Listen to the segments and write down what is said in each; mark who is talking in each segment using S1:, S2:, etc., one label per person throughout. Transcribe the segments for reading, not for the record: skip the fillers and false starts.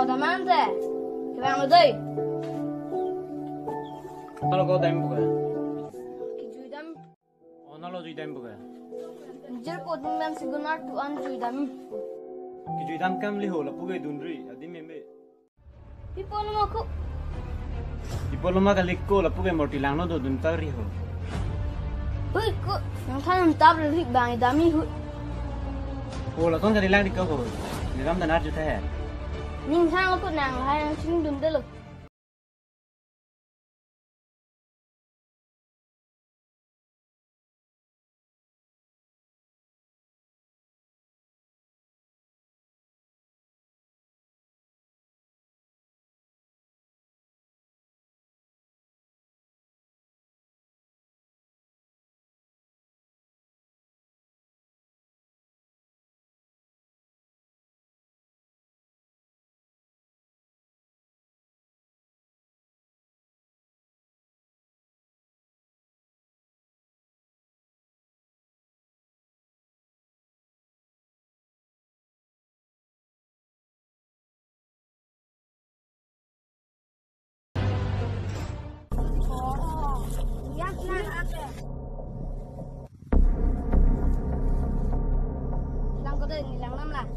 S1: teman teh. Kau deh.
S2: Kalau kau time bukan?
S1: Kijudam.
S2: Oh, nalo jui time bukan?
S1: Jer ko dengan segunar tuan judam.
S2: Kijui time kam liho la pugai dunri adi membe.
S1: People mo ko.
S2: Diploma kaliko la pugai morti langno do dun tari ho.
S1: Hui ko. Yang tanam tabel rik bang dami hu.
S2: Oh, la kon kadi lang di kau ko. Niram dan arju teh.
S1: Ning sang ko nang hai yang sing dun delu. Lang ko din, nilang nam lah.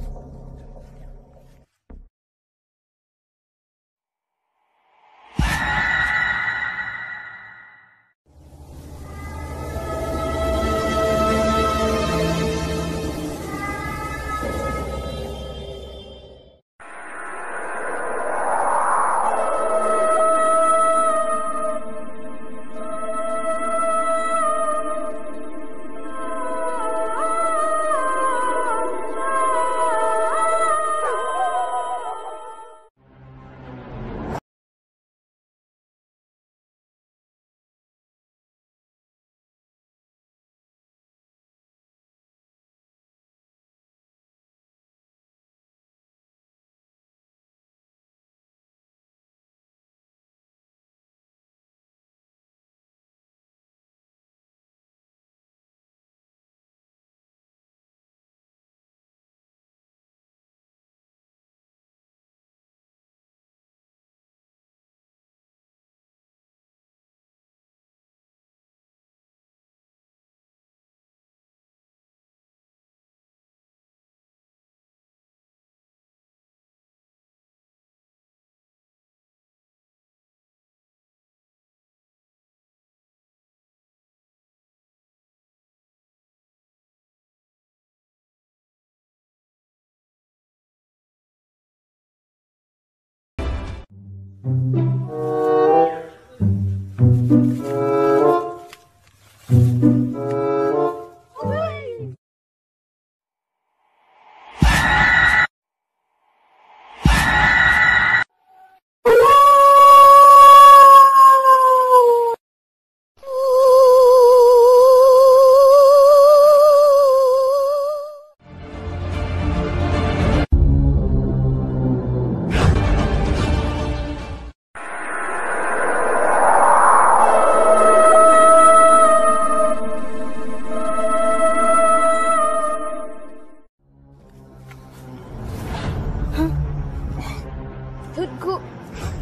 S1: Thutku,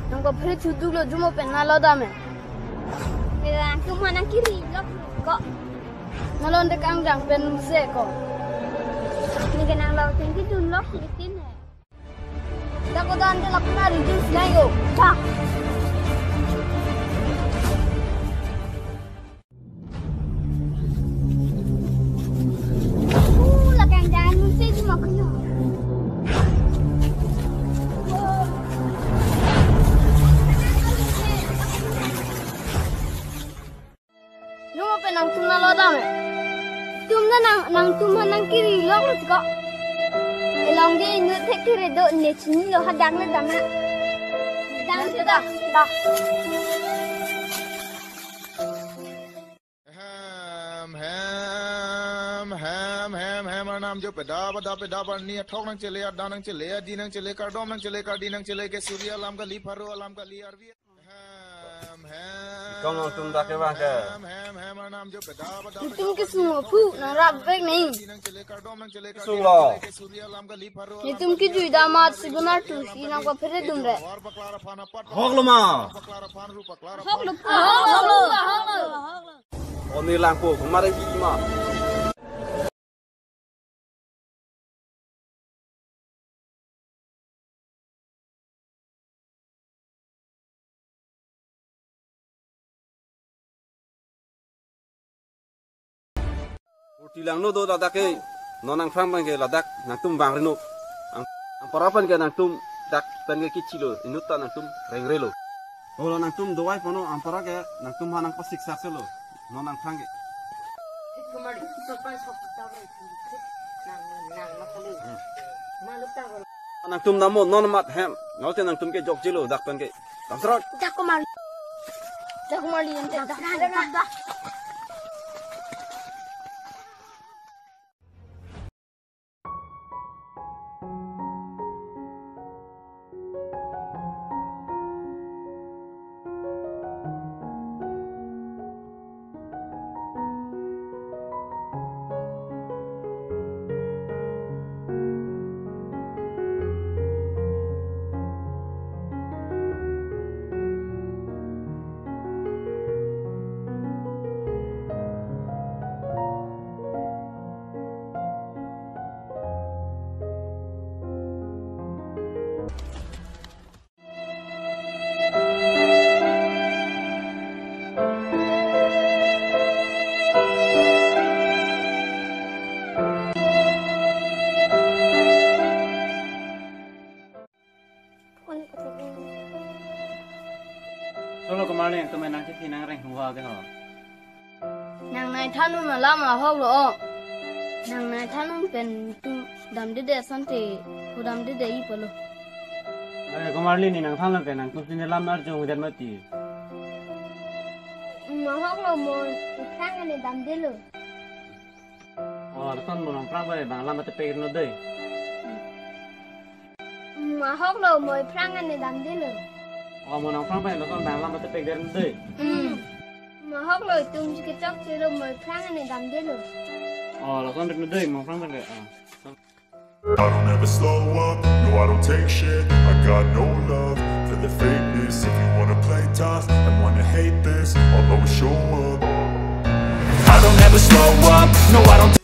S1: nang papre thuduk lo jumo penna lo dame. Kaya cuma nang kiri lo kok. Nalon dek ang jang pen se ko. Ni kenang lo tinggi dun lo bikin. Dako dan de lapna reduce lai yo. Tak. Là càng đàn luôn xí mà cứ yo. Nang tumna lo dame. Tumna nang tumha nang kiri lo ko. Elong ge nu thek kiri do ne chini lo hadang na dama. Dang da da.
S3: Ham नाम जो पेदा पर नी ठोक नंग चले दा नंग चले दी नंग चले कर डोम नंग चले कर दी नंग चले के सूर्य अलाम का ली फारो अलाम का ली अरबी
S4: Kong nang tum dak ke bang ke.
S1: Tum ke semua pu nang rap bek nih.
S4: Sung lo.
S1: Tum ke jui damat sebenar tu si nang ko phere dum re.
S4: Hok lo ma.
S1: Hok lo.
S4: Oni lang ko kemarin ki ma. Tilang no do ladak ke nonang phang bang ke ladak nang tum bang reno ang parapan ke nang tum dak tan ke kicilo inut nang tum reng relo olo nang tum doai pono ang para ke nang tum hanang pasik sakselo nonang phang ke nang tum namo non mat hem note nang tum ke jok jilo dak tan ke tamsrot
S1: Jak mali ente dah.
S2: Solo kemarin yang temen nang kiki nang reng hua ke ho.
S1: Nang nai thanu na lama hok lo. Nang nai thanu pen tu dam de sante ku dam de I polo.
S2: Kemarin ni nang thalang ke nang tu sini lam arjung udan mati.
S1: Ma hok lo mo khang ane dam de lo.
S2: Oh, rasan mo nang prang bang lam mati pegir no dei.
S1: Ma hok lo mo prang ane dam de lo.
S2: Oh, mo nang prang bang bang lam mati pegir no dei.
S1: Ma hok lo tum ke chok che lo mo prang ane dam de lo.
S2: Oh, rasan no dei mo prang bang
S5: I don't ever slow up, no I don't take shit. I got no love for the fakeness. If you wanna play tough and wanna hate this, I'll always show up. I don't ever slow up, no I don't